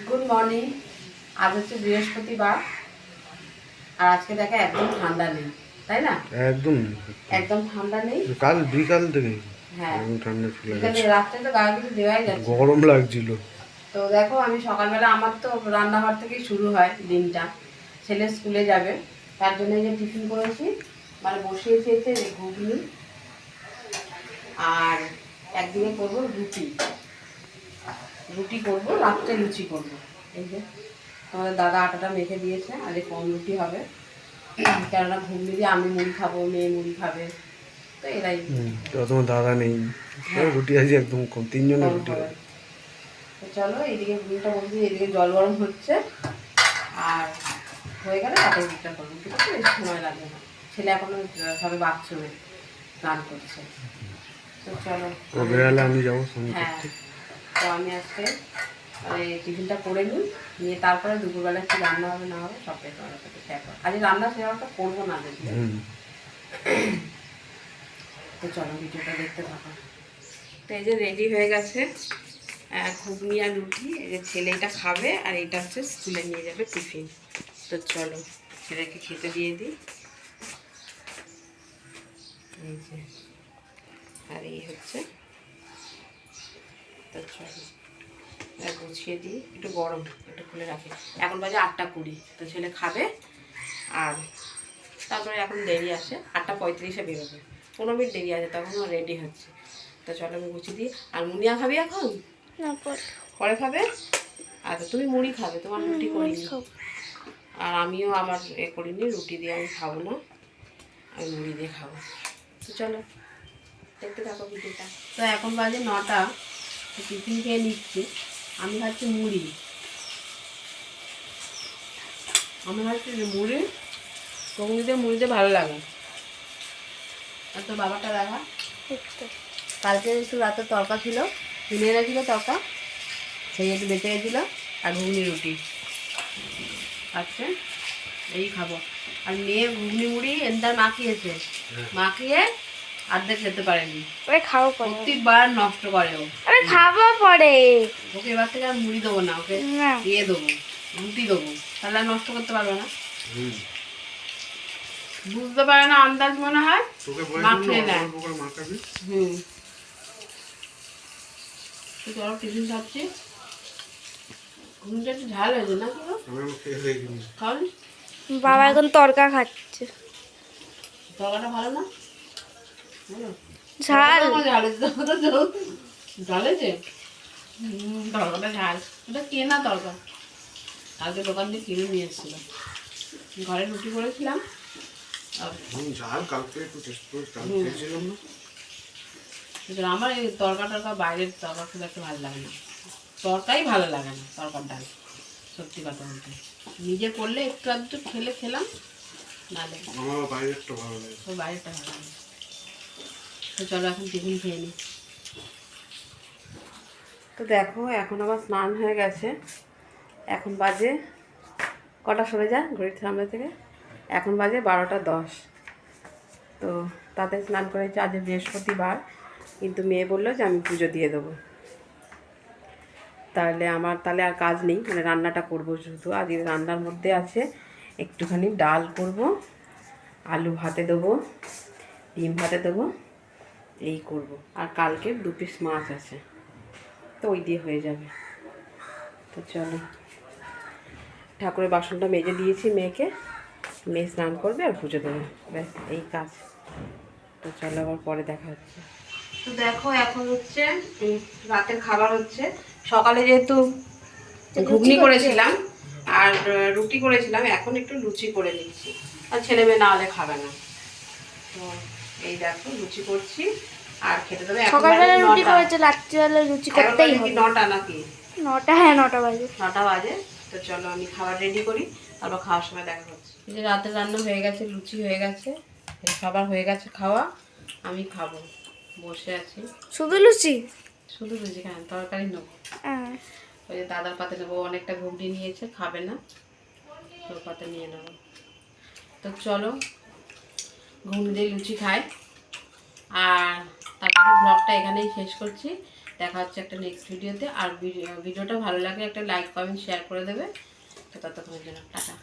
Good morning. আজ হচ্ছে বৃহস্পতিবার, আর আজকে দেখা একদম ঠান্ডা নেই, তাই না? একদম একদম ঠান্ডা নেই। কাল বিকাল থেকে হ্যাঁ, একদম ঠান্ডা চলে বিকালে গেছে। রাত্রে তো গায়ে কিছু দেওয়াই যাচ্ছে না। গরম লাগছিল। তো দেখো, আমি সকালবেলা আমার তো রান্নাঘর থেকেই শুরু হয় দিনটা। ছেলে স্কুলে যাবে, তার জন্য যে টিফিন করেছি, মানে বসিয়েছি হচ্ছে ঘুগনি, আর একদিকে করবো রুটি। রুটি করবো, রাত্রে লুচি করবো। এই যে আমাদের দাদা আটাটা মেখে দিয়েছে, আর এই কম রুটি হবে, কেননা ঘুগনি দিয়ে আমি মুড়ি খাবো, মেয়ে মুড়ি খাবে, তো এরাই তো তোমার দাদা নেই, হ্যাঁ রুটি আজ একদম কম, তিনজনের কম রুটি হবে। হবে। তো চলো, এইদিকে ঘুগনিটা বলছি, এইদিকে জল গরম হচ্ছে, আর হয়ে গেলে তাতে রুটিটা করবো। ঠিক আছে, বেশি সময় লাগবে না। ছেলে এখনো সবে বাথরুমে স্নান করছে। তো চলো, ও বেড়ালে আমি যাবো ফোন হ্যাঁ, করতে। তো আমি আজকে টিফিনটা করে নিই, নিয়ে তারপরে দুপুরবেলা কি রান্না হবে না হবে সবটাই তোমার সাথে শেয়ার করো। আজ রান্না সেরকমটা করবো না দেখবে। তো চলো, ভিডিওটা দেখতে থাকো। তো এই যে রেডি হয়ে গেছে ঘুগনি আর রুটি। এই যে ছেলে এটা খাবে, আর এটা হচ্ছে স্কুলে নিয়ে যাবে টিফিন। তো চলো, ছেলেকে খেতে দিয়ে দিই। এই যে, আর এই হচ্ছে, তো চলো গুছিয়ে দিই। একটু গরম, একটু খুলে রাখি। এখন বাজে 8:20। তো ছেলে খাবে, আর তারপরে এখন দেরি আছে, 8:35-এ বেরোবে, 15 মিনিট দেরি আছে, তখনও রেডি হচ্ছে। তো চলো আমি গুছিয়ে দিই। আর মুনিয়া খাবি এখন? পরে খাবে? আচ্ছা, তুমি মুড়ি খাবে, তোমার রুটি করিনি। আর আমিও আমার করিনি, রুটি দিয়ে আমি খাবো না, আমি মুড়ি দিয়ে খাবো। তো চলো দেখতে থাকো ভিডিওটা। তো এখন বাজে 9টা, টিফিন খেয়ে নিচ্ছি। আমি খাচ্ছি মুড়ি, আমি খাচ্ছি মুড়ি। ঘুগনিতে মুড়িতে ভালো লাগে। আর তোর বাবাটা দেখা, কালকে একটু রাতে তরকা ছিল, কিনে এনেছিল তরকা, সেই একটু বেঁচে গেছিলো, আর ঘুগনি রুটি আচ্ছা, এই খাবো। আর মেয়ে ঘুগনি মুড়ি এন্দার মাখিয়েছে, মাখিয়ে অর্ধেক খেতে পারেনি। ওরে খাবো পরে, প্রত্যেকবার নষ্ট করে ও। আরে খাবো পরে। ওকে এবার থেকে আর মুড়ি দেবো না, ওকে না, দিয়ে দেবো, রুটি দেবো, তাহলে আর নষ্ট করতে পারবে না। বুঝতে পারে না, আন্দাজ মনে হয় মাখিয়ে নেয়। হুম, তো চলো টিফিন খাচ্ছি। ঘুমটা একটু ঝাল হয়েছে না? পুরো খাওনি? বাবা এখন তরকা খাচ্ছে। তরকাটা ভালো না? ভালো? ঝাল। তরকাটা ঝাল হয়েছে, তরকাটা ঝাল হয়েছে? তরকাটা ঝাল, ওটা কেনা তরকা, কালকে দোকান থেকে কিনে নিয়ে এসেছিল। ঘরে রুটি করেছিলাম, আমার এই তরকা টরকা, বাইরের তরকা খুব একটা ভালো লাগে না, তরকাই ভালো লাগে না, তরকার ডাল। সত্যি কথা বলতে, নিজে করলে একটু আধটু খেলে খেলাম, নাহলে বাইরেরটা ভালো লাগে। তো চলো এখন টিফিন খেয়ে নিই। তো দেখো, এখন আবার স্নান হয়ে গেছে। এখন বাজে কটা, সরে যা ঘড়ির সামনে থেকে, এখন বাজে 12টা 10। তো তাতে স্নান করেছে, আজ বৃহস্পতিবার, কিন্তু মেয়ে বললো যে আমি পুজো দিয়ে দেবো। তাহলে আমার তাহলে আর কাজ নেই, মানে রান্নাটা করবো শুধু। আজকে রান্নার মধ্যে আছে একটুখানি ডাল করব, আলু ভাতে দেবো, ডিম ভাতে দেবো, এই করব। আর কালকে 2 পিস মাছ আছে, তো ওই দিয়ে হয়ে যাবে। তো চলো, ঠাকুরের বাসনটা মেজে দিয়েছি মেয়েকে, মেয়ে স্নান করবে আর পুজো দেবে, ব্যাস এই কাজ। তো চলো, আবার পরে দেখা হচ্ছে। তো দেখো, এখন হচ্ছে রাতের খাবার হচ্ছে। সকালে যেহেতু ঘুগনি করেছিলাম আর রুটি করেছিলাম, এখন একটু লুচি করে নিচ্ছি, আর ছেলে মেয়ে না হলে খাবে না। তো এই দেখো, লুচি করছি আর খেতে দেবে। সকালবেলা রুটি করেছে, রাত্রিবেলা লুচি করতেই হবে। 9টা নাকি? 9টা, হ্যাঁ 9টা বাজে। 9টা বাজে। তো চলো আমি খাবার রেডি করি, তারপর খাওয়ার সময় দেখা হচ্ছে। এই যে রাতের রান্না হয়ে গেছে, লুচি হয়ে গেছে, খাবার হয়ে গেছে খাওয়া, আমি খাবো, বসে আছি। শুধু লুচি? শুধু লুচি, হ্যাঁ, তরকারি নেবো। ওই যে দাদার পাতে নেবো, অনেকটা ঘুগনি নিয়েছে, খাবে না, তোর পাতে নিয়ে নেবো। তো চলো, ঘুগনি দিয়ে লুচি খাই, আর তারপরে ব্লগটা এখানেই শেষ করছি। দেখা হচ্ছে একটা নেক্সট ভিডিওতে। আর ভিডিওটা ভালো লাগলে একটা লাইক কমেন্ট শেয়ার করে দেবে। তো ততক্ষণের জন্য টাটা।